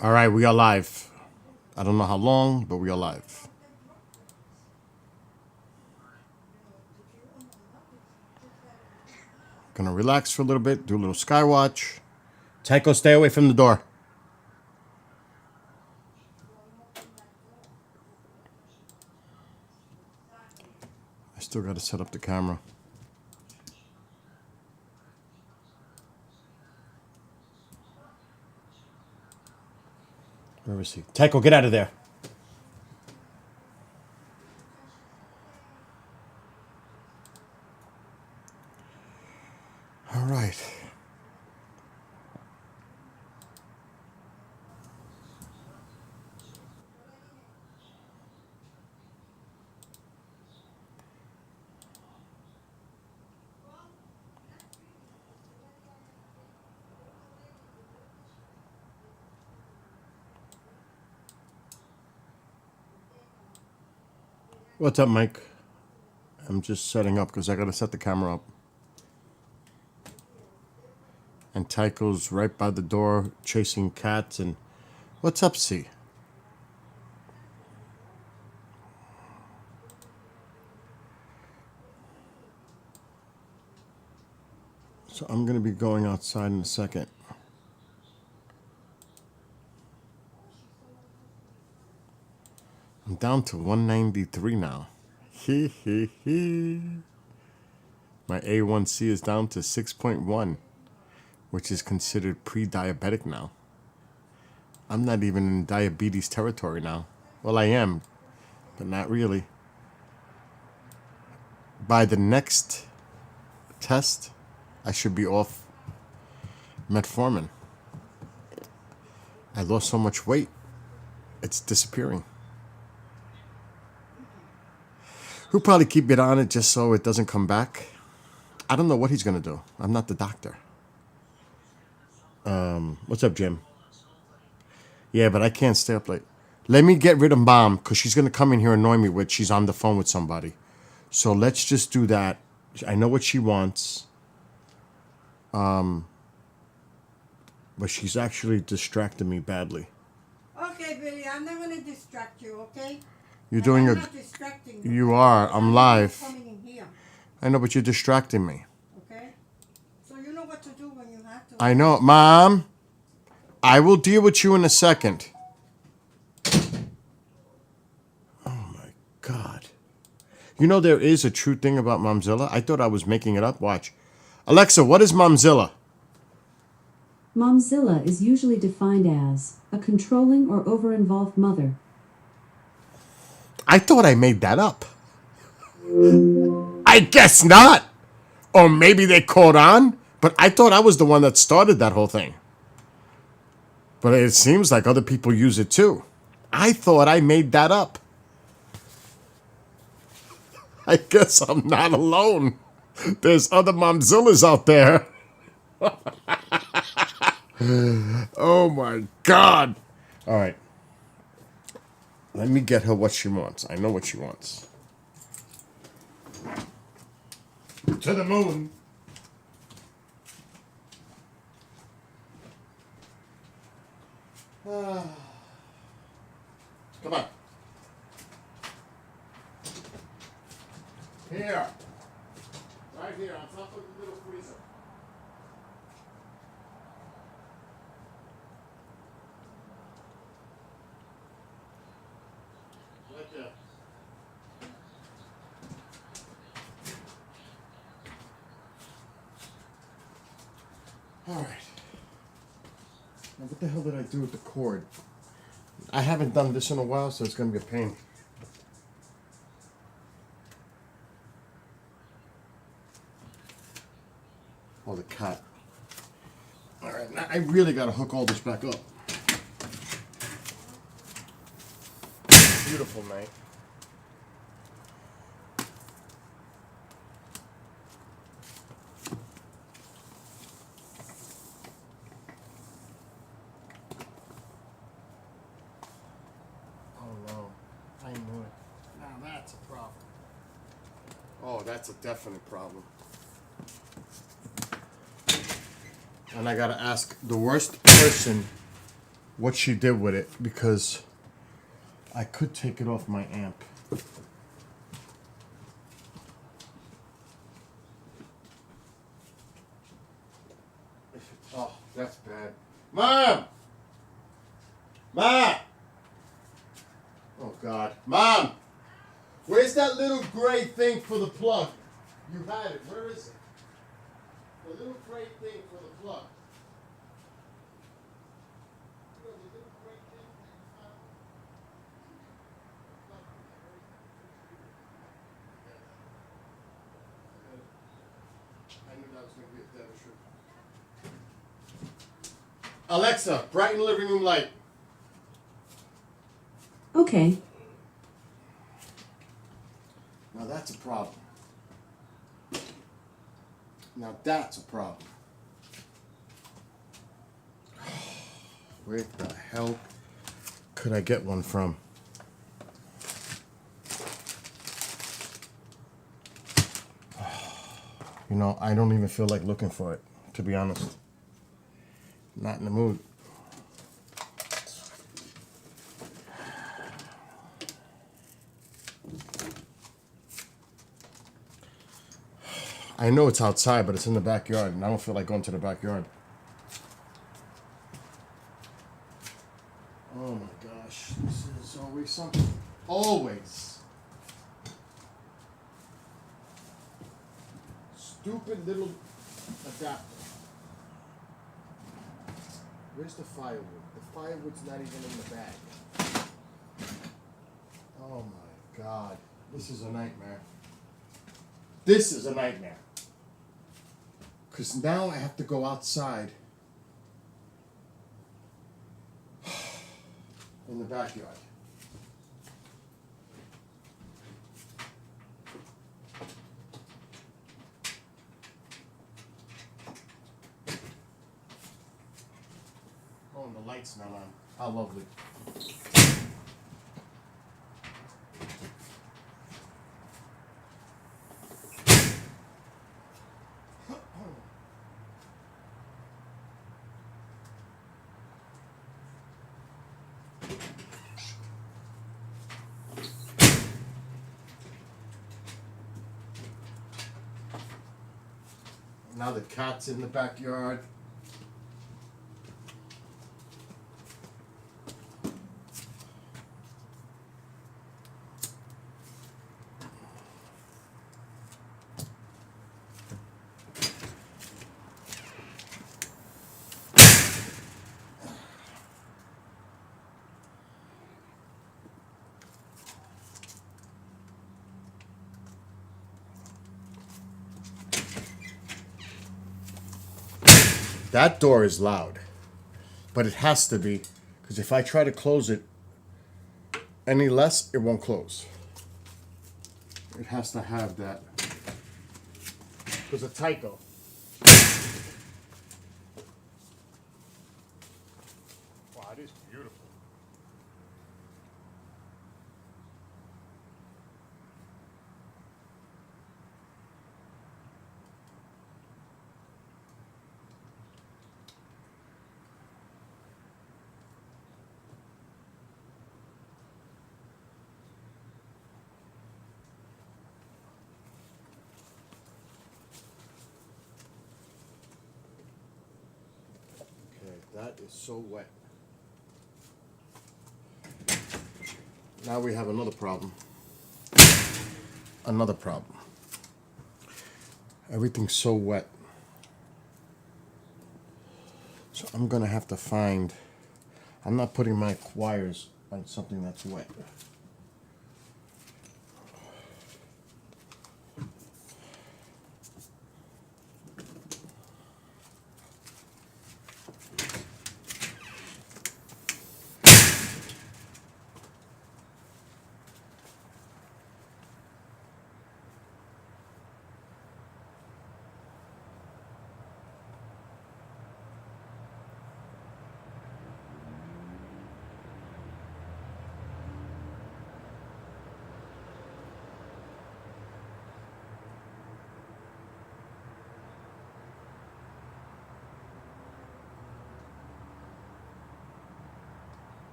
All right, we are live. I don't know how long, but we are live. Gonna relax for a little bit, do a little sky watch. Tycho, stay away from the door. I still gotta set up the camera. Where is he? Tycho, get out of there. All right. What's up, Mike? I'm just setting up because I gotta set the camera up. And Tycho's right by the door chasing cats. And what's up, C? So I'm gonna be going outside in a second. I'm down to 193 now. Hee hee hee. My A1C is down to 6.1, which is considered pre-diabetic now. I'm not even in diabetes territory now. Well, I am, but not really. By the next test, I should be off metformin. I lost so much weight, it's disappearing. He'll probably keep it on it just so it doesn't come back. I don't know what he's gonna do. I'm not the doctor. What's up, Jim? Yeah, but I can't stay up late. Let me get rid of Mom, because she's gonna come in here and annoy me with she's on the phone with somebody. So let's just do that. I know what she wants. But she's actually distracting me badly. Okay, Billy, I'm not going to distract you, okay? You're doing I'm a... not distracting you. You are. I'm live. Coming in here, I know, but you're distracting me. okay? So you know what to do when you have to. I know. Mom, I will deal with you in a second. Oh, my God. You know there is a true thing about Momzilla? I thought I was making it up. Watch. Alexa, what is Momzilla? Momzilla is usually defined as a controlling or over-involved mother. I thought I made that up. I guess not. Or maybe they caught on, but I thought I was the one that started that whole thing. But it seems like other people use it too. I thought I made that up. I guess I'm not alone. There's other Momzillas out there. Oh my God. All right. Let me get her what she wants. I know what she wants. To the moon. Come on. Here. Right here on top of the little freezer. Right there. All right. Now what the hell did I do with the cord? I haven't done this in a while, so it's going to be a pain. Oh, the cat. All right, now I really got to hook all this back up. Beautiful night. Oh no, I knew it. Now that's a problem. Oh, that's a definite problem. And I gotta ask the worst person what she did with it because I could take it off my amp. Oh, that's bad. Mom! Mom! Oh, God. Mom! Where's that little gray thing for the plug? You had it. Where is it? The little gray thing for the plug. You know, the little gray thing that you found? I knew that was going to be a dead trip. Alexa, brighten living room light. Okay. Now that's a problem. Now that's a problem. Where the hell could I get one from? You know, I don't even feel like looking for it, to be honest. Not in the mood. I know it's outside, but it's in the backyard, and I don't feel like going to the backyard. Oh my gosh, this is always something. Always. Stupid little adapter. Where's the firewood? The firewood's not even in the bag. Oh my God, this is a nightmare. This is a nightmare. Because now I have to go outside in the backyard. Oh, and the light's not on. How lovely. Now the cat's in the backyard. That door is loud, but it has to be, because if I try to close it any less, it won't close. It has to have that. Because a Tyco. Wow, it is beautiful. That is so wet. Now we have another problem. Another problem. Everything's so wet. So I'm gonna have to find, I'm not putting my wires on something that's wet.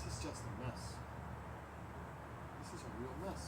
This is just a mess. This is a real mess.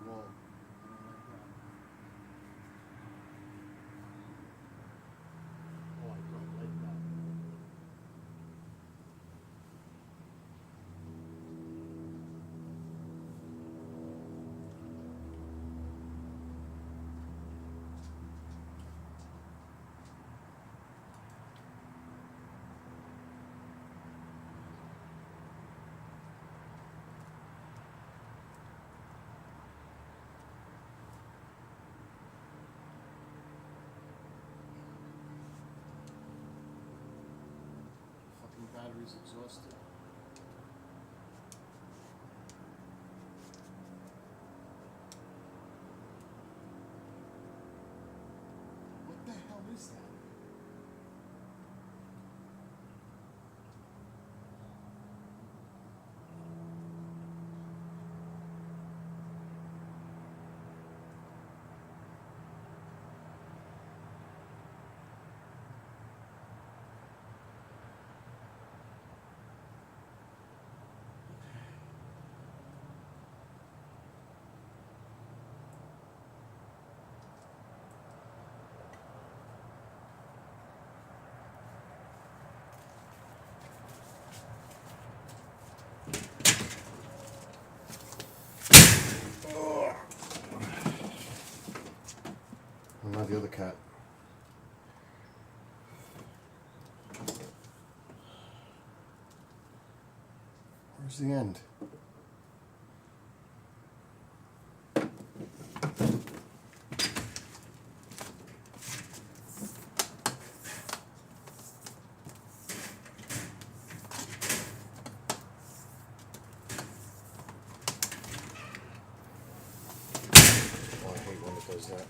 Whoa. I don't like that. Oh, I don't like that. Fucking battery's exhausted. What the hell is that? I'm not the other cat. Where's the end? Oh, I hate when it does that.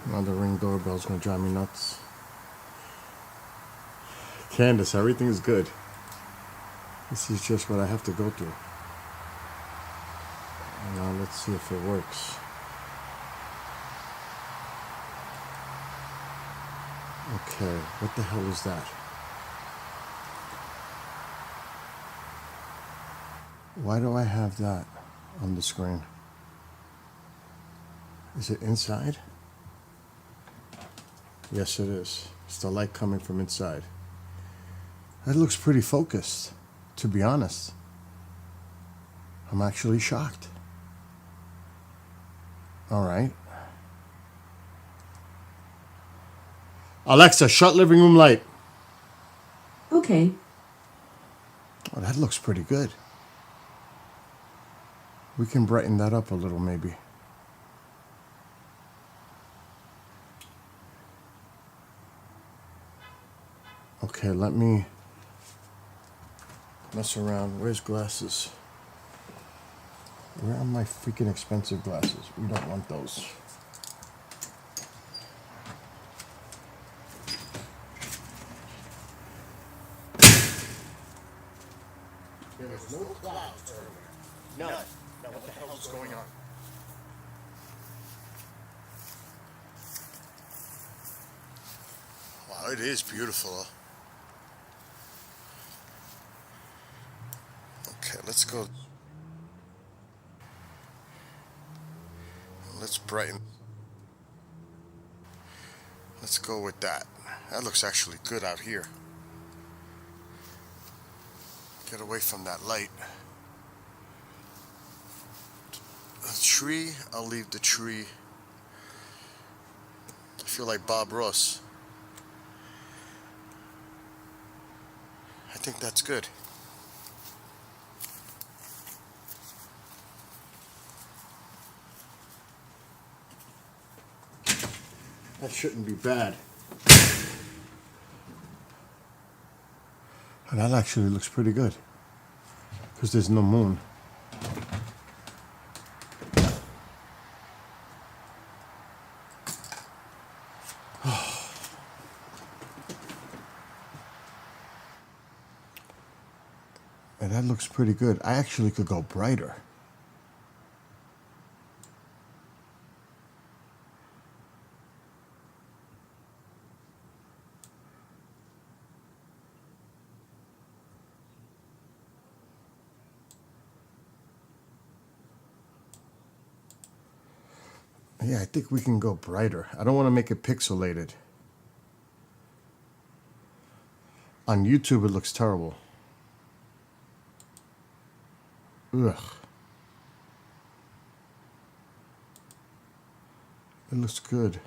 Now the Ring doorbell's gonna drive me nuts. Candace, everything is good. This is just what I have to go through. Now let's see if it works. Okay, what the hell is that? Why do I have that on the screen? Is it inside? Yes, it is. It's the light coming from inside. That looks pretty focused, to be honest. I'm actually shocked. All right. Alexa, shut living room light. Okay. Oh, that looks pretty good. We can brighten that up a little, maybe. Okay, let me mess around. Where's glasses? Where are my freaking expensive glasses? We don't want those. There was no clouds earlier. None. Now what the hell is going on? It is beautiful. Okay, let's go. Let's brighten. Let's go with that. That looks actually good out here. Get away from that light. The tree, I'll leave the tree. I feel like Bob Ross. I think that's good. That shouldn't be bad. And that actually looks pretty good. Because there's no moon. And that looks pretty good. I actually could go brighter. Yeah, I think we can go brighter. I don't want to make it pixelated. On YouTube, it looks terrible. Ugh. It looks good.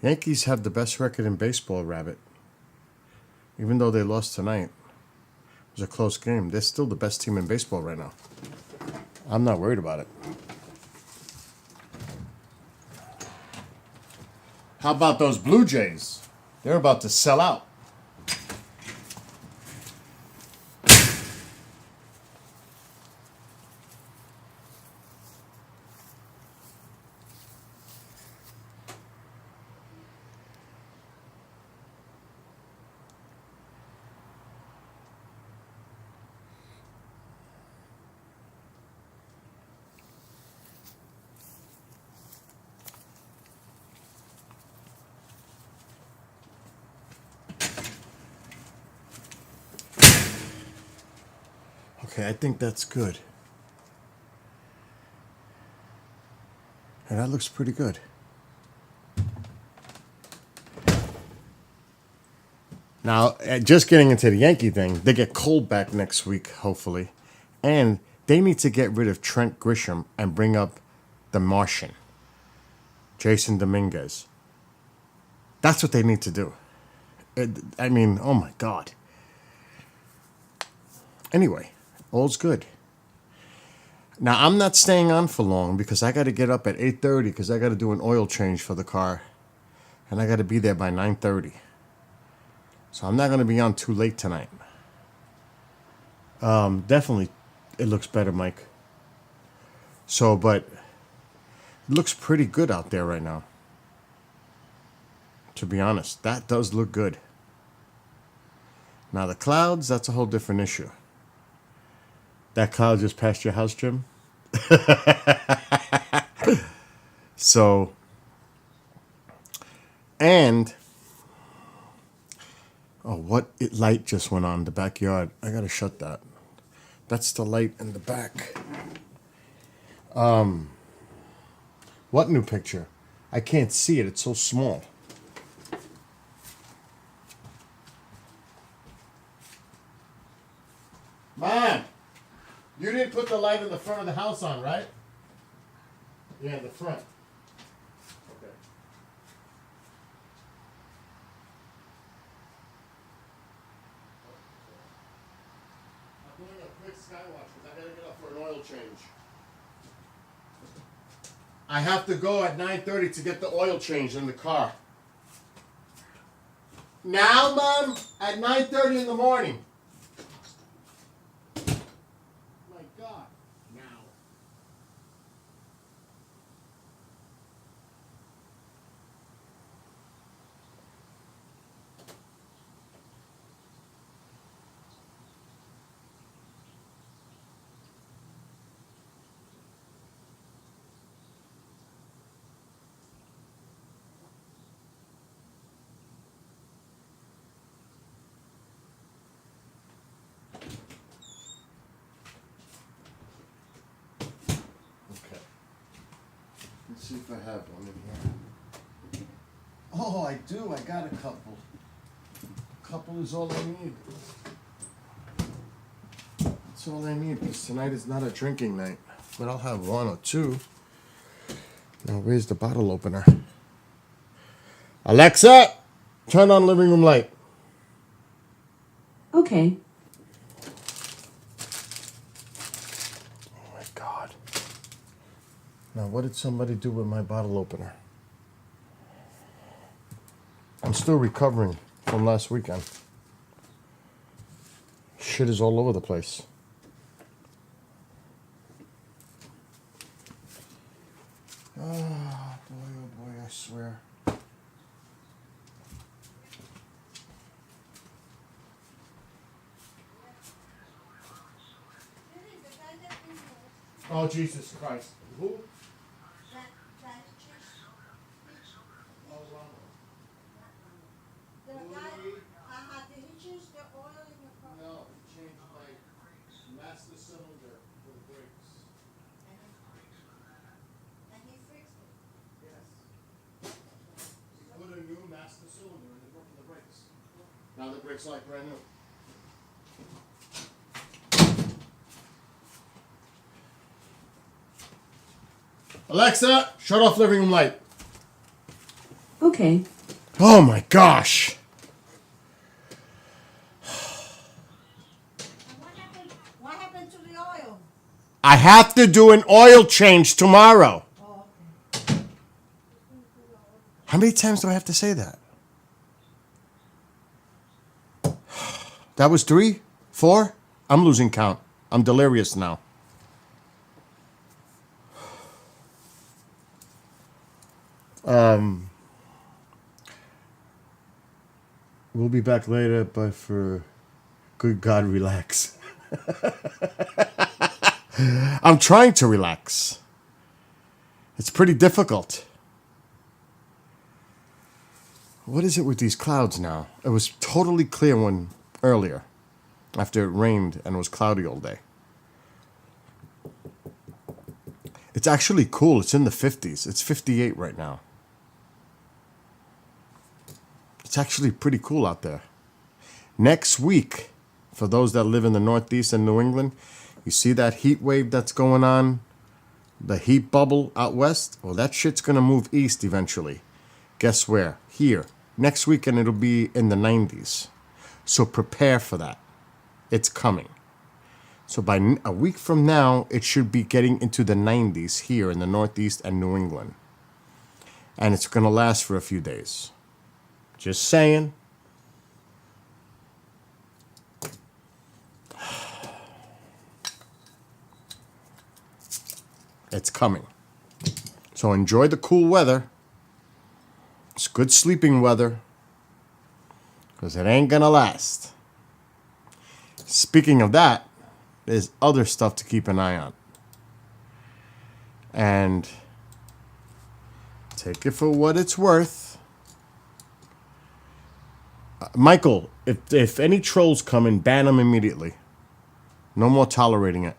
Yankees have the best record in baseball, Rabbit. Even though they lost tonight. It was a close game. They're still the best team in baseball right now. I'm not worried about it. How about those Blue Jays? They're about to sell out. Okay, I think that's good. And that looks pretty good. Now, just getting into the Yankee thing, they get Cole back next week, hopefully. And they need to get rid of Trent Grisham and bring up the Martian, Jason Dominguez. That's what they need to do. I mean, oh my God. Anyway, all's good. Now, I'm not staying on for long because I got to get up at 8:30 because I got to do an oil change for the car. And I got to be there by 9:30. So I'm not going to be on too late tonight. Definitely, it looks better, Mike. So, but it looks pretty good out there right now. To be honest, that does look good. Now the clouds, that's a whole different issue. That cloud just passed your house, Jim? So, and, oh, what light just went on in the backyard? I gotta shut that. That's the light in the back. What new picture? I can't see it, it's so small. Mom, you didn't put the light in the front of the house on, right? Yeah, in the front. Okay. I'm doing a quick sky watch because I gotta get up for an oil change. I have to go at 9:30 to get the oil change in the car. Now, Mom, at 9:30 in the morning. My God, now. Let's see if I have one in here. Oh, I do. I got a couple. Couple is all I need. That's all I need, because tonight is not a drinking night. But I'll have one or two. Now, where's the bottle opener? Alexa, turn on living room light. Okay. Oh my God. Now, what did somebody do with my bottle opener? I'm still recovering from last weekend. Shit is all over the place. Oh boy, I swear. Oh, Jesus Christ. Who? Oh, Ronald. Did he change the oil in the car? No, he changed my master cylinder for the brakes. And he fixed it. Yes. He put a new master cylinder in the brakes. Now the brakes are like brand new. Alexa, shut off living room light. Okay. Oh my gosh. And what happened to the oil? I have to do an oil change tomorrow. Oh, okay. How many times do I have to say that? That was 3? 4? I'm losing count. I'm delirious now. We'll be back later, but for good God, relax. I'm trying to relax. It's pretty difficult. What is it with these clouds now? It was totally clear one earlier, after it rained and it was cloudy all day. It's actually cool. It's in the 50s. It's 58 right now. It's actually pretty cool out there. Next week, for those that live in the Northeast and New England, you see that heat wave that's going on? The heat bubble out west? Well, that shit's going to move east eventually. Guess where? Here. Next weekend, it'll be in the 90s. So prepare for that. It's coming. So by a week from now, it should be getting into the 90s here in the Northeast and New England. And it's going to last for a few days. Just saying. It's coming. So enjoy the cool weather. It's good sleeping weather. Because it ain't going to last. Speaking of that, there's other stuff to keep an eye on. And take it for what it's worth. Michael, if any trolls come in, ban them immediately. No more tolerating it.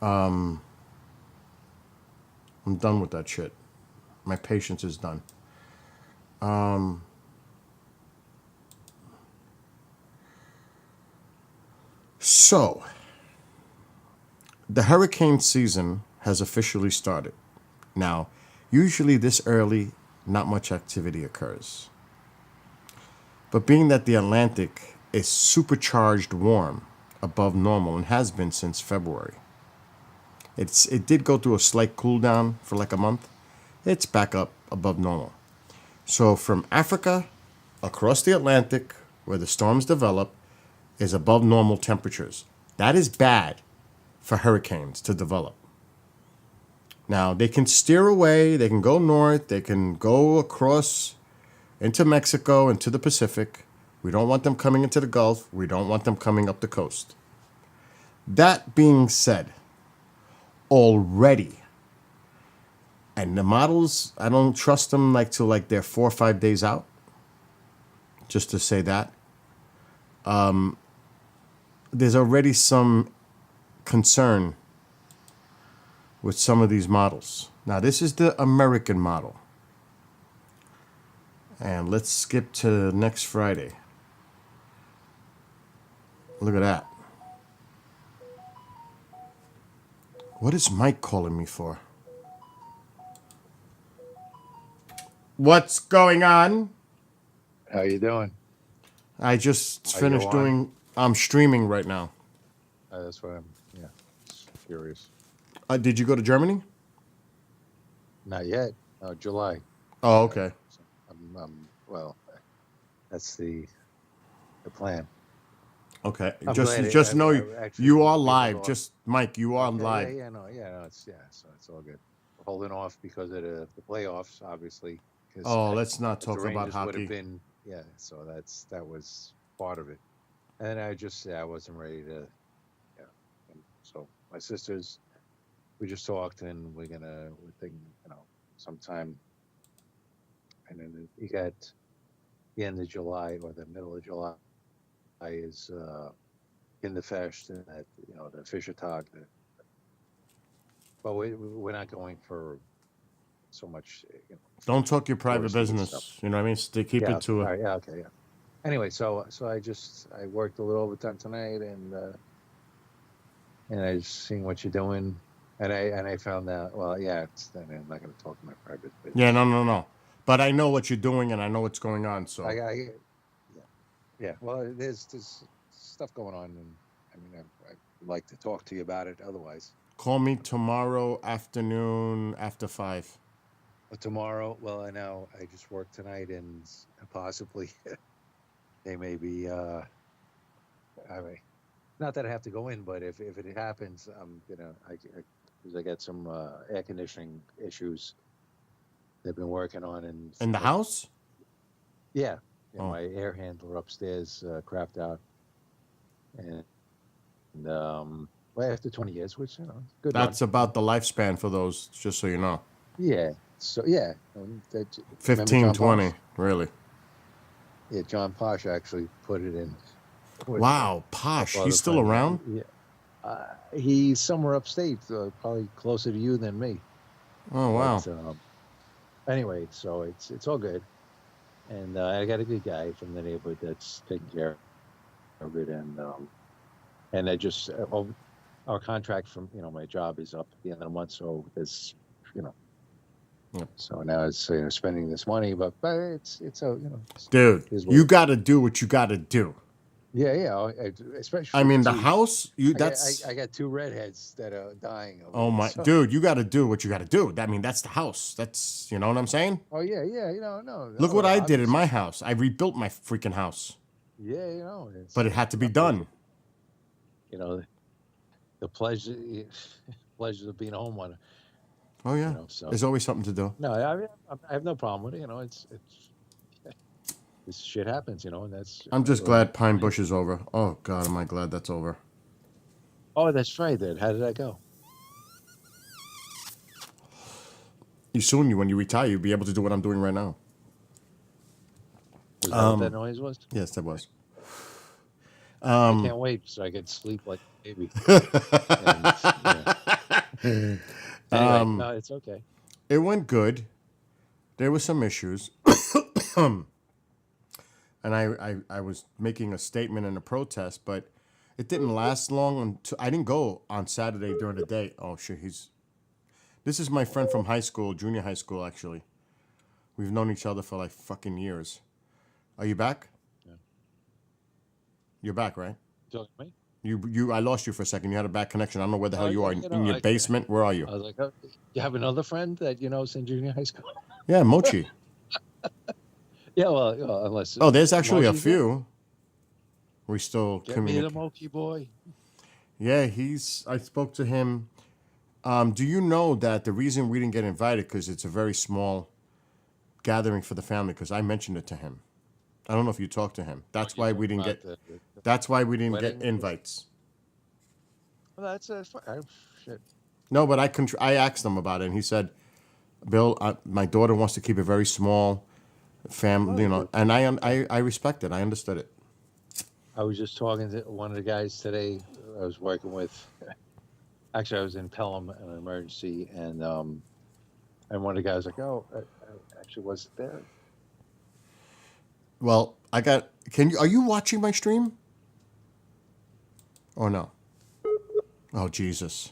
I'm done with that shit. My patience is done. So, the hurricane season has officially started. Now, usually this early, not much activity occurs. But being that the Atlantic is supercharged warm above normal and has been since February, it did go through a slight cool down for like a month. It's back up above normal. So from Africa across the Atlantic, where the storms develop, is above normal temperatures. That is bad for hurricanes to develop. Now, they can steer away, they can go north, they can go across into Mexico, into the Pacific. We don't want them coming into the Gulf. We don't want them coming up the coast. That being said, already, and the models, I don't trust them till they're 4 or 5 days out, just to say that. There's already some concern with some of these models. Now, this is the American model. And let's skip to next Friday. Look at that. What is Mike calling me for? What's going on? How you doing? I just Are you finished on? doing. I'm streaming right now. That's what I'm. Yeah, curious. Did you go to Germany? Not yet. No, July. Oh, okay. So well, that's the plan. Okay. I'm Just glad. just know I actually you are been live. off. Just Mike, you are Okay. live. No. So it's all good. We're holding off because of the playoffs, obviously. Because Oh, let's not the talk about Rangers would have hockey. been. Yeah. So that was part of it. And I wasn't ready to. Yeah. And so my sisters, we just talked, and we're thinking, sometime, and then you got the end of July or the middle of July is in the fest, and that the Fisher Tag. But we're not going for so much, Don't talk your private touristy stuff. business. You know what I mean? Keep Yeah. it to All a. right. Yeah. Okay. Yeah. Anyway, so I worked a little overtime tonight, and I just seen what you're doing, and I found out. Well, yeah, I'm not going to talk my private business. Yeah, no. But I know what you're doing and I know what's going on. So Yeah. Well, there's stuff going on, and I mean, I'd like to talk to you about it. Otherwise, call me tomorrow afternoon after 5. tomorrow. Well, I just worked tonight, and possibly they may be. I mean, not that I have to go in, but if it happens, I'm gonna. Because I got some air conditioning issues they've been working on, and In the house? yeah, Oh. my air handler upstairs crapped out, and well, after 20 years, which good. That's run. about the lifespan for those, just so you know. Yeah. So yeah, 15, 20, really. Yeah, John Posh actually put it in. Wow, Posh, he's still around? Yeah. He's somewhere upstate, probably closer to you than me. Oh, wow. But, anyway, so it's all good, and I got a good guy from the neighborhood that's taking care of it, and I just our contract from my job is up at the end of the month, so there's Yep. so now it's spending this money, but it's Dude, you got to do what you got to do. Yeah, especially. I mean, the house, I got 2 redheads that are dying. Oh my, dude, you got to do what you got to do. I mean, that's the house. That's, you know what I'm saying? Oh yeah, no. Look what I did in my house. I rebuilt my freaking house. Yeah, but it had to be done. The pleasures of being a homeowner. Oh yeah, so there's always something to do. No, I have no problem with it. It's this shit happens, and that's. I'm just glad Pine Bush is over. Oh God, am I glad that's over. Oh, that's right. How did that go? When you retire, you'll be able to do what I'm doing right now. Was that what that noise was? Yes, that was. I can't wait so I can sleep like a baby. Anyway, no, it's okay. It went good. There were some issues. And I was making a statement in a protest, but it didn't last long until I didn't go on Saturday during the day. Oh shit, this is my friend from high school, junior high school actually. We've known each other for like fucking years. Are you back? Yeah. You're back, right? Talking to me? I lost you for a second. You had a bad connection. I don't know where the hell you are. In your I, basement? Where are you? I was like, oh, you have another friend that in junior high school? Yeah, Mochi. Yeah, well, unless. Oh, there's actually a Mochi's few. We still communicate. Get me the Mochi boy. Yeah, I spoke to him. Do you know that the reason we didn't get invited because it's a very small gathering for the family? Because I mentioned it to him. I don't know if you talked to him. That's why we didn't get. That's why we didn't get invites. Well, that's shit. No, but I asked him about it, and he said, "Bill, my daughter wants to keep it very small, family, and I respect it. I understood it." I was just talking to one of the guys today I was working with. actually, I was in Pelham in an emergency, and one of the guys like, "Oh, I actually wasn't there." Well, I got. Can you? Are you watching my stream? Or no? Oh Jesus!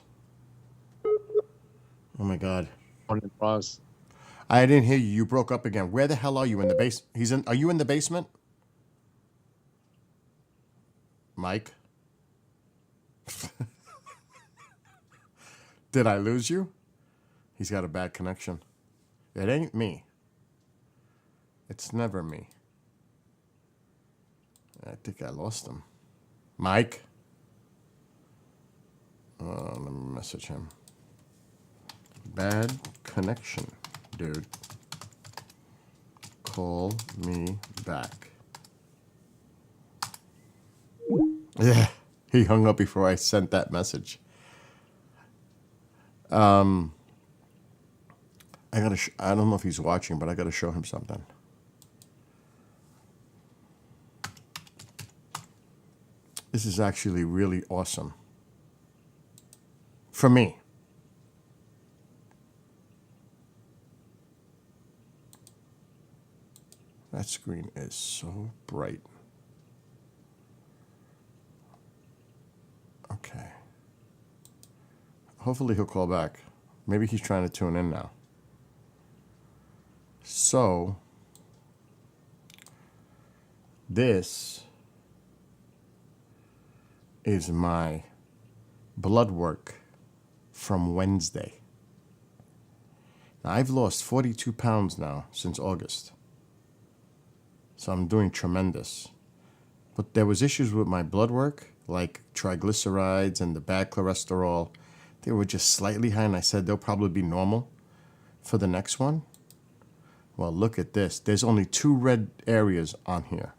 Oh my God! One in Bronx. I didn't hear you. You broke up again. Where the hell are you in the base? He's in. Are you in the basement, Mike? Did I lose you? He's got a bad connection. It ain't me. It's never me. I think I lost him. Mike? Let me message him. Bad connection, dude. Call me back. Yeah, he hung up before I sent that message. I don't know if he's watching, but I gotta show him something. This is actually really awesome. For me. That screen is so bright. Okay. Hopefully he'll call back. Maybe he's trying to tune in now. So, this is my blood work from Wednesday. Now, I've lost 42 pounds now since August. So I'm doing tremendous. But there was issues with my blood work, like triglycerides and the bad cholesterol. They were just slightly high, and I said they'll probably be normal for the next one. Well, look at this. There's only 2 red areas on here.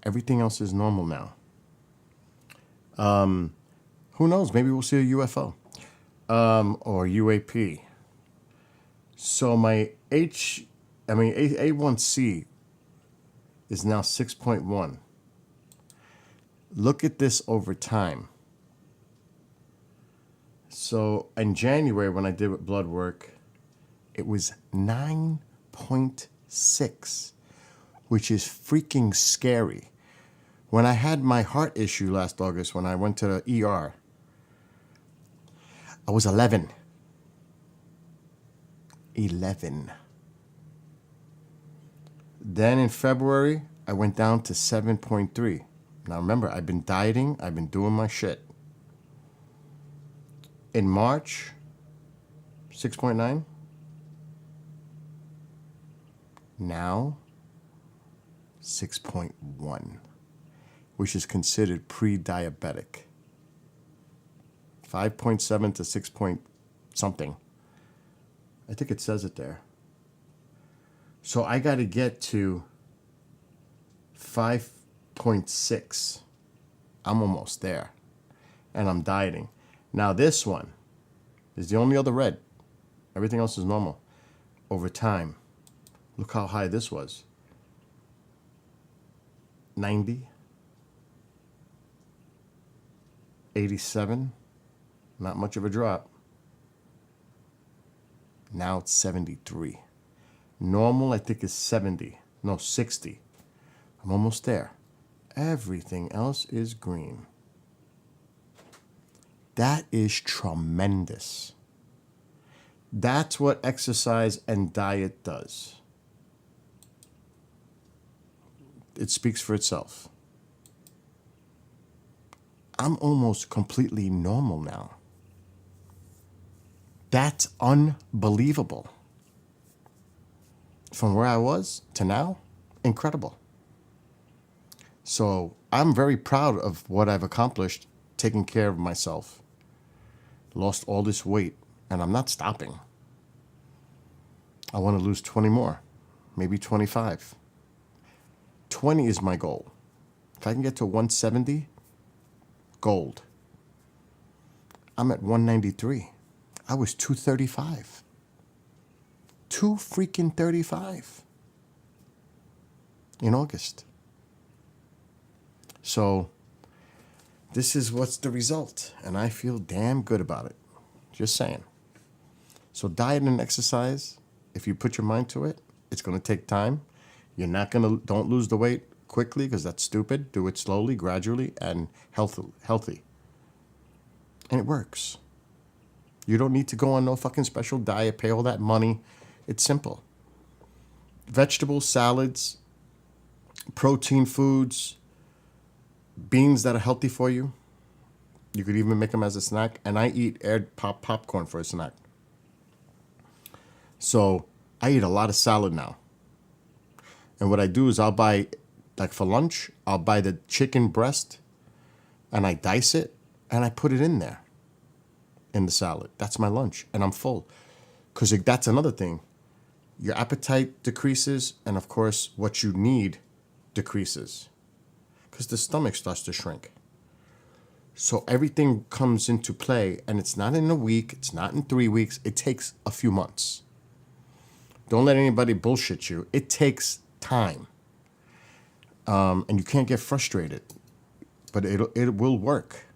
Everything else is normal now. Who knows? Maybe we'll see a UFO or UAP. So my A1C is now 6.1. Look at this over time. So in January, when I did blood work, it was 9.6, which is freaking scary. When I had my heart issue last August, when I went to the ER, I was 11. 11. Then in February, I went down to 7.3. Now remember, I've been dieting, I've been doing my shit. In March, 6.9. Now, 6.1, which is considered pre-diabetic. 5.7 to 6 point something. I think it says it there. So I got to get to 5.6. I'm almost there. And I'm dieting. Now this one is the only other red. Everything else is normal. Over time, look how high this was. 90. 87. Not much of a drop. Now it's 73. Normal, I think, is 70. No, 60. I'm almost there. Everything else is green. That is tremendous. That's what exercise and diet does. It speaks for itself. I'm almost completely normal now. That's unbelievable. From where I was to now, incredible. So I'm very proud of what I've accomplished taking care of myself. Lost all this weight, and I'm not stopping. I want to lose 20 more, maybe 25. 20 is my goal. If I can get to 170, gold. I'm at 193. I was 235. 2 freaking 35 in August. So this is what's the result. And I feel damn good about it. Just saying. So diet and exercise, if you put your mind to it, it's going to take time. You're not going to, don't lose the weight quickly because that's stupid. Do it slowly, gradually, and healthy. And it works. You don't need to go on no fucking special diet, pay all that money. It's simple. Vegetables, salads, protein foods, beans that are healthy for you. You could even make them as a snack. And I eat popcorn for a snack. So I eat a lot of salad now. And what I do is I'll buy, like for lunch, I'll buy the chicken breast and I dice it and I put it in there in the salad. That's my lunch. And I'm full. Because that's another thing. Your appetite decreases. And of course, what you need decreases. Because the stomach starts to shrink. So everything comes into play. And it's not in a week. It's not in 3 weeks. It takes a few months. Don't let anybody bullshit you. It takes time. And you can't get frustrated. But it will work.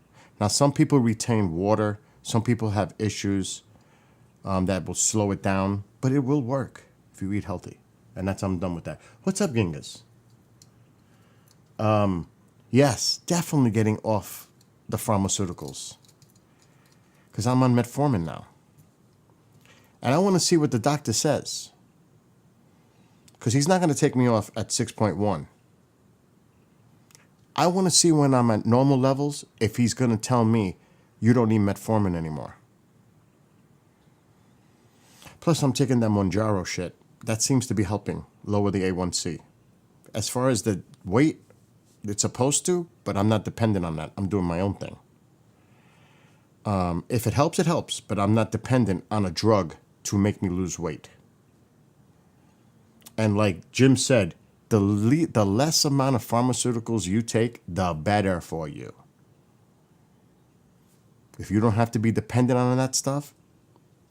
Now, some people retain water. Some people have issues that will slow it down. But it will work if you eat healthy. And I'm done with that. What's up, Gingas? Yes, definitely getting off the pharmaceuticals. Because I'm on metformin now. And I want to see what the doctor says. Because he's not going to take me off at 6.1. I want to see when I'm at normal levels if he's going to tell me you don't need metformin anymore. Plus, I'm taking that Monjaro shit. That seems to be helping lower the A1C. As far as the weight, it's supposed to, but I'm not dependent on that. I'm doing my own thing. If it helps, it helps. But I'm not dependent on a drug to make me lose weight. And like Jim said, the less amount of pharmaceuticals you take, the better for you. If you don't have to be dependent on that stuff,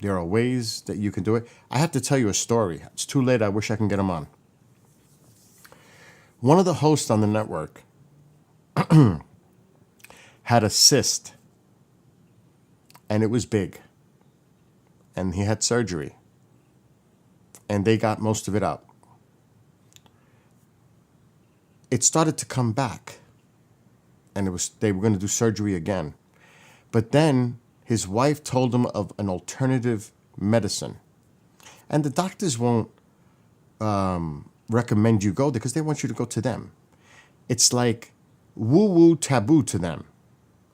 there are ways that you can do it. I have to tell you a story. It's too late. I wish I can get him on. One of the hosts on the network had a cyst, and it was big. And he had surgery, and they got most of it out. It started to come back, and they were going to do surgery again. But then his wife told him of an alternative medicine. And the doctors won't recommend you go there because they want you to go to them. It's like woo-woo taboo to them,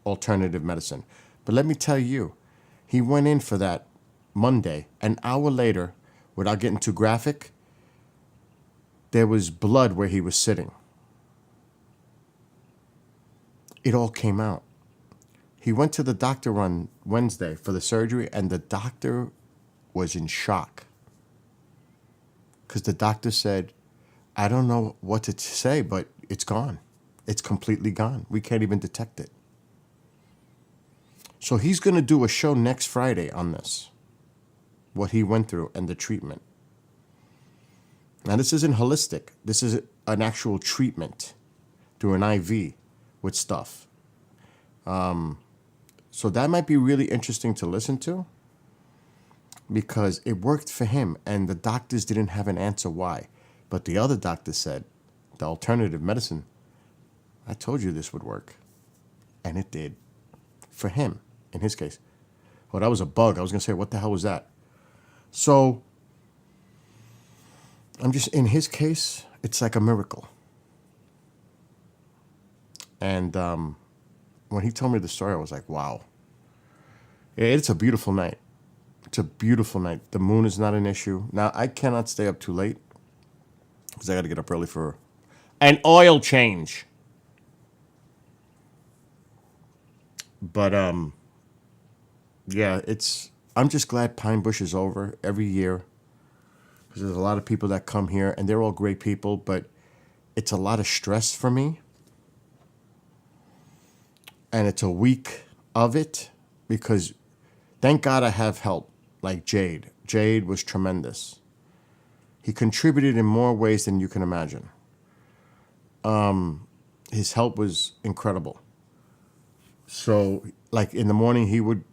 alternative medicine. But let me tell you, he went in for that Monday. An hour later, without getting too graphic, there was blood where he was sitting. It all came out. He went to the doctor on Wednesday for the surgery, and the doctor was in shock. Because the doctor said, I don't know what to say, but it's gone. It's completely gone. We can't even detect it. So he's going to do a show next Friday on this, what he went through and the treatment. Now, this isn't holistic. This is an actual treatment through an IV with stuff. So that might be really interesting to listen to because it worked for him and the doctors didn't have an answer why. But the other doctor said, the alternative medicine, I told you this would work. And it did. For him, in his case. Well, that was a bug. I was going to say, what the hell was that? So, in his case, it's like a miracle. And when he told me the story, I was like, wow. It's a beautiful night. It's a beautiful night. The moon is not an issue. Now, I cannot stay up too late because I got to get up early for an oil change. But, yeah, I'm just glad Pine Bush is over every year because there's a lot of people that come here and they're all great people, but it's a lot of stress for me. And it's a week of it because thank God I have help like Jade. Jade was tremendous. He contributed in more ways than you can imagine. His help was incredible. So, like in the morning, he would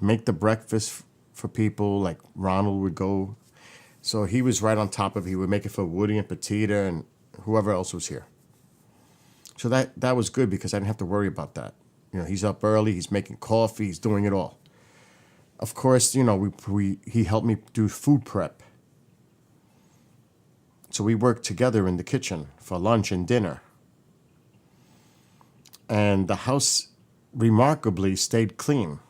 make the breakfast for people. Like Ronald would go. So he was right on top of it. He would make it for Woody and Petita and whoever else was here. So that was good because I didn't have to worry about that. You know, he's up early. He's making coffee. He's doing it all. Of course, you know, he helped me do food prep. So we worked together in the kitchen for lunch and dinner. And the house remarkably stayed clean.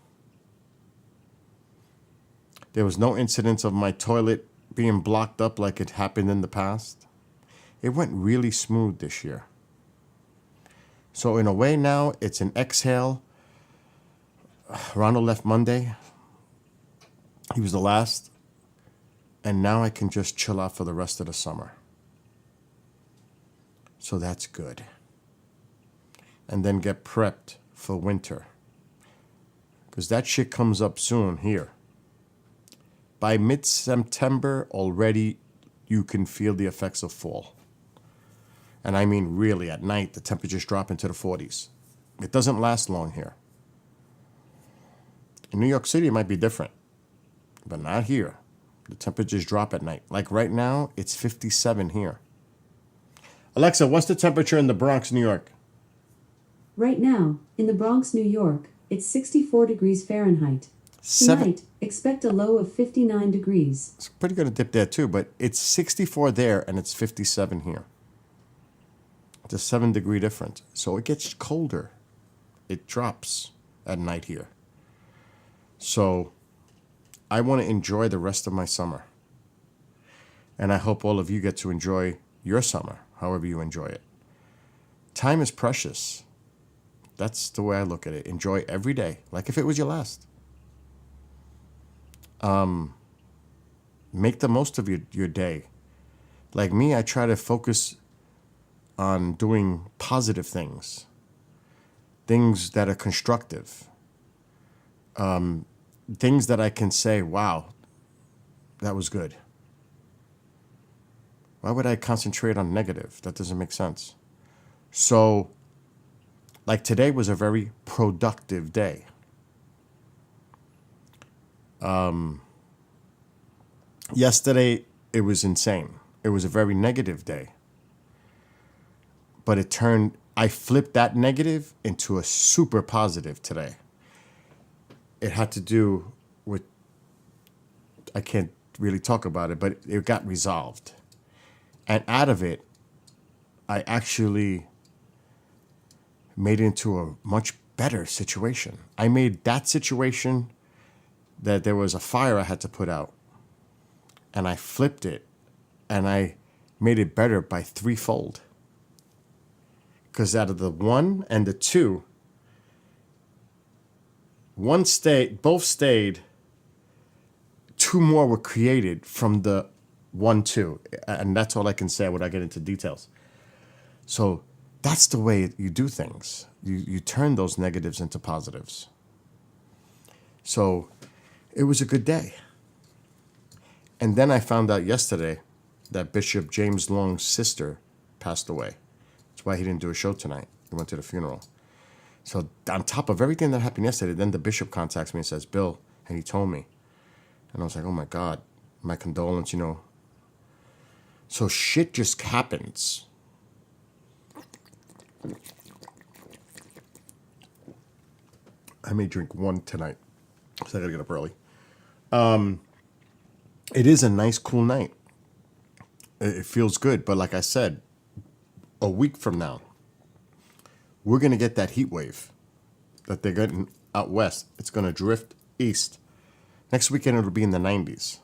There was no incidents of my toilet being blocked up like it happened in the past. It went really smooth this year. So in a way now, it's an exhale. Ronald left Monday. He was the last. And now I can just chill out for the rest of the summer. So that's good. And then get prepped for winter. Because that shit comes up soon here. By mid-September, already you can feel the effects of fall. And I mean really, at night, the temperatures drop into the 40s. It doesn't last long here. In New York City, it might be different. But not here. The temperatures drop at night. Like right now, it's 57 here. Alexa, what's the temperature in the Bronx, New York? Right now, in the Bronx, New York, it's 64 degrees Fahrenheit. Seven. Tonight, expect a low of 59 degrees. It's pretty good a dip there too, but it's 64 there and it's 57 here. It's a 7-degree difference. So it gets colder. It drops at night here. So I want to enjoy the rest of my summer. And I hope all of you get to enjoy your summer, however you enjoy it. Time is precious. That's the way I look at it. Enjoy every day, like if it was your last. Make the most of your day. Like me, I try to focus on doing positive things. Things that are constructive. Things that I can say, wow, that was good. Why would I concentrate on negative? That doesn't make sense. So, like today was a very productive day. Yesterday, it was insane. It was a very negative day. But I flipped that negative into a super positive today. It had to do with, I can't really talk about it, but it got resolved. And out of it, I actually made it into a much better situation. I made that situation that there was a fire I had to put out, and I flipped it, and I made it better by threefold. Because out of the 1 and the 2, both stayed, 2 more were created from the 1-2. And that's all I can say without getting into details. So that's the way you do things. You turn those negatives into positives. So it was a good day. And then I found out yesterday that Bishop James Long's sister passed away. That's why he didn't do a show tonight. He went to the funeral. So on top of everything that happened yesterday, then the bishop contacts me and says, Bill, and he told me. And I was like, oh my God, my condolence, you know. So shit just happens. I may drink 1 tonight, so I gotta get up early. It is a nice, cool night. It feels good, but like I said, a week from now, we're gonna get that heat wave that they're getting out west. It's gonna drift east. Next weekend, it'll be in the 90s.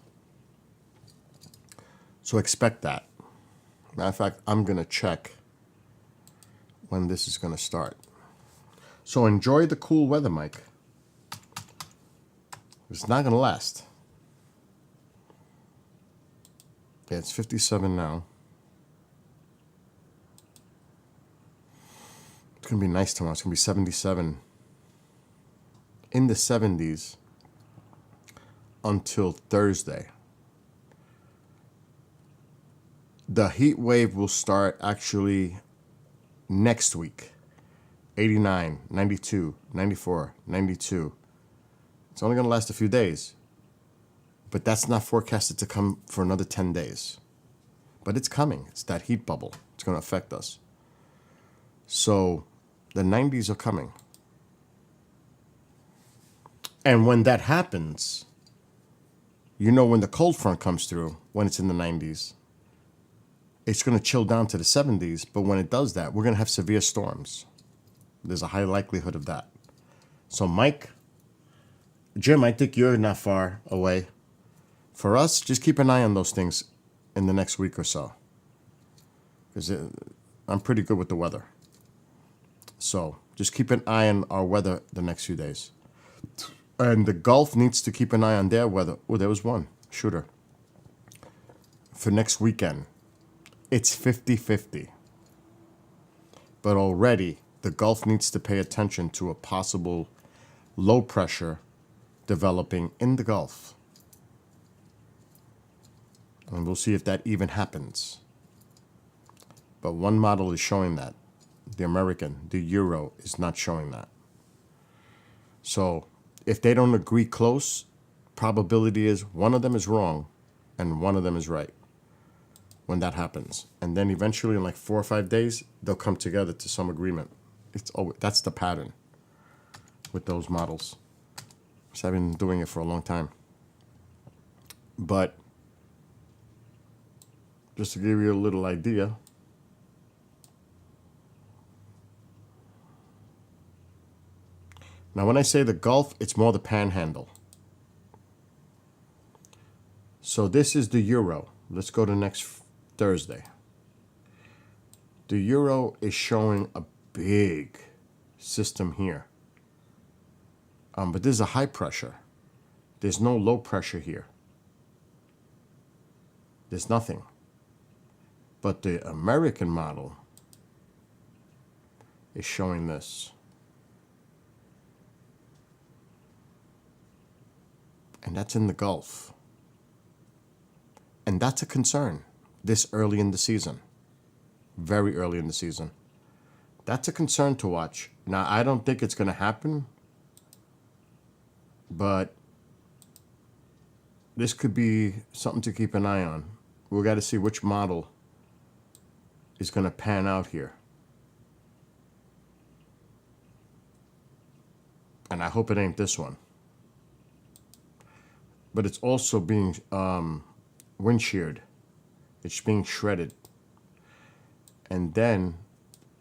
So expect that. Matter of fact, I'm gonna check when this is gonna start. So enjoy the cool weather, Mike. It's not gonna last. Yeah, it's 57 now. It's gonna be nice tomorrow. It's gonna be 77. In the 70s until Thursday. The heat wave will start actually next week. 89, 92, 94, 92. It's only going to last a few days. But that's not forecasted to come for another 10 days. But it's coming. It's that heat bubble. It's going to affect us. So the 90s are coming. And when that happens, you know when the cold front comes through, when it's in the 90s, it's going to chill down to the 70s. But when it does that, we're going to have severe storms. There's a high likelihood of that. So Mike, Jim, I think you're not far away. For us, just keep an eye on those things in the next week or so. Because I'm pretty good with the weather. So just keep an eye on our weather the next few days. And the Gulf needs to keep an eye on their weather. Oh, there was one shooter. For next weekend, it's 50-50. But already, the Gulf needs to pay attention to a possible low pressure developing in the Gulf. And we'll see if that even happens. But one model is showing that. The American, the Euro, is not showing that. So if they don't agree close, probability is one of them is wrong and one of them is right when that happens. And then eventually in like 4 or 5 days, they'll come together to some agreement. That's the pattern with those models. So I've been doing it for a long time. But just to give you a little idea, now when I say the Gulf, it's more the panhandle. So this is the Euro. Let's go to next Thursday. The Euro is showing a big system here. But this is a high pressure. There's no low pressure here. There's nothing. But the American model is showing this. And that's in the Gulf. And that's a concern this early in the season. Very early in the season. That's a concern to watch. Now, I don't think it's going to happen. But this could be something to keep an eye on. We've got to see which model is going to pan out here. And I hope it ain't this one. But it's also being wind sheared. It's being shredded. And then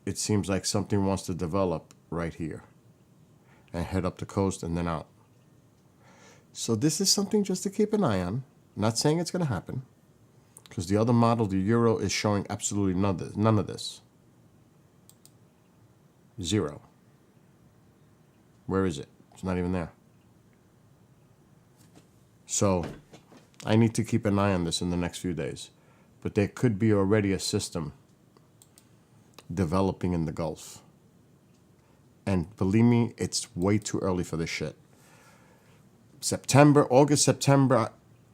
it seems like something wants to develop right here and head up the coast and then out. So this is something just to keep an eye on. I'm not saying it's going to happen, because the other model, the Euro, is showing absolutely none of this. Zero. Where is it? It's not even there. So I need to keep an eye on this in the next few days. But there could be already a system developing in the Gulf. And believe me, it's way too early for this shit. August, September,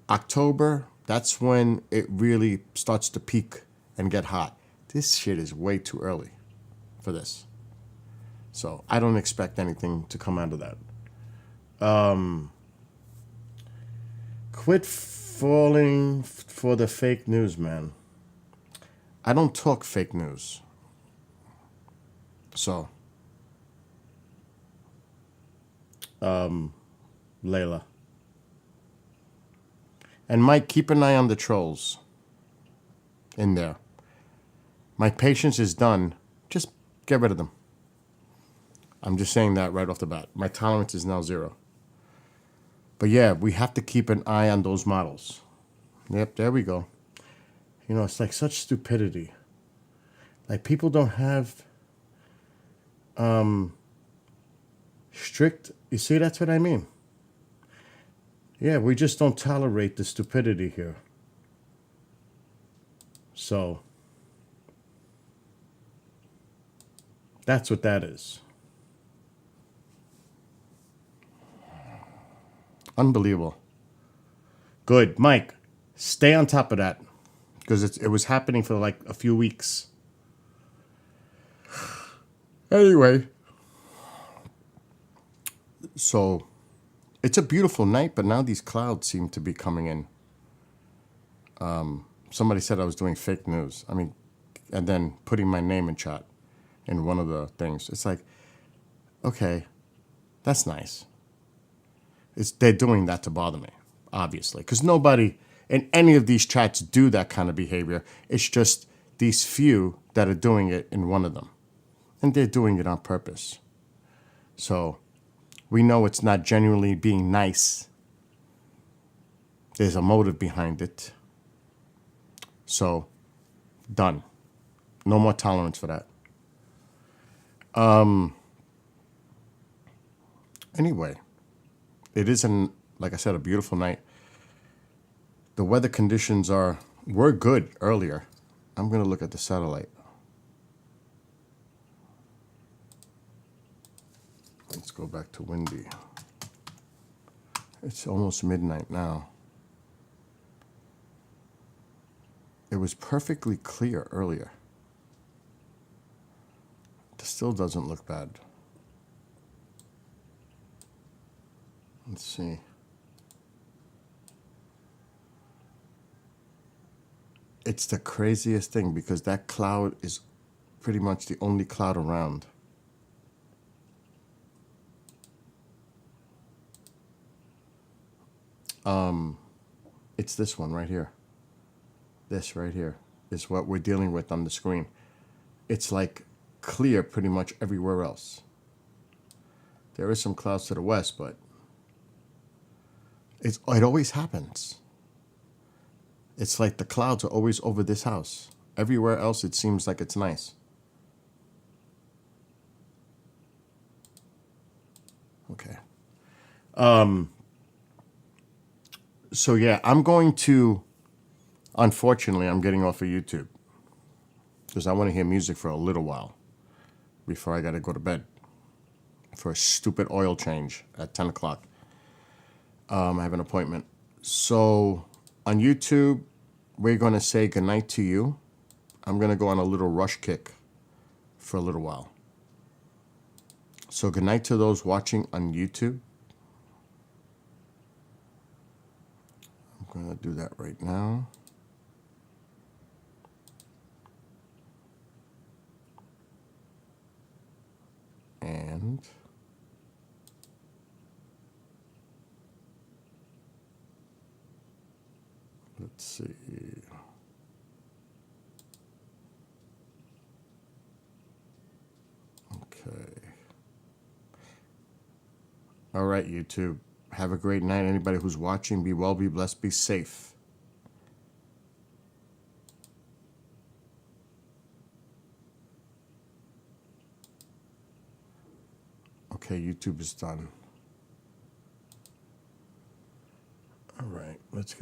October, that's when it really starts to peak and get hot. This shit is way too early for this. So I don't expect anything to come out of that. Quit falling for the fake news, man. I don't talk fake news. So, Layla. And Mike, keep an eye on the trolls in there. My patience is done. Just get rid of them. I'm just saying that right off the bat. My tolerance is now 0. But yeah, we have to keep an eye on those models. Yep, there we go. You know, it's like such stupidity. Like people don't have strict, you see, that's what I mean. Yeah, we just don't tolerate the stupidity here. So, that's what that is. Unbelievable. Good. Mike, stay on top of that. Because it was happening for like a few weeks. Anyway, So it's a beautiful night, but now these clouds seem to be coming in. Somebody said I was doing fake news. I mean, and then putting my name in chat in one of the things. It's like, okay, that's nice. They're doing that to bother me, obviously, because nobody in any of these chats do that kind of behavior. It's just these few that are doing it in one of them, and they're doing it on purpose. So we know it's not genuinely being nice. There's a motive behind it. So, done. No more tolerance for that. Anyway, it is, like I said, a beautiful night. The weather conditions were good earlier. I'm going to look at the satellite. Let's go back to windy. It's almost midnight now. It was perfectly clear earlier. It still doesn't look bad. Let's see. It's the craziest thing because that cloud is pretty much the only cloud around. It's this one right here. This right here is what we're dealing with on the screen. It's like clear pretty much everywhere else. There is some clouds to the west, but it always happens. It's like the clouds are always over this house. Everywhere else, it seems like it's nice. Okay. So yeah, unfortunately, I'm getting off of YouTube because I want to hear music for a little while before I got to go to bed for a stupid oil change at 10 o'clock. I have an appointment. So on YouTube, we're going to say goodnight to you. I'm going to go on a little rush kick for a little while. So goodnight to those watching on YouTube. I'm going to do that right now. And let's see. Okay. All right, YouTube. Have a great night. Anybody who's watching, be well, be blessed, be safe. Okay, YouTube is done.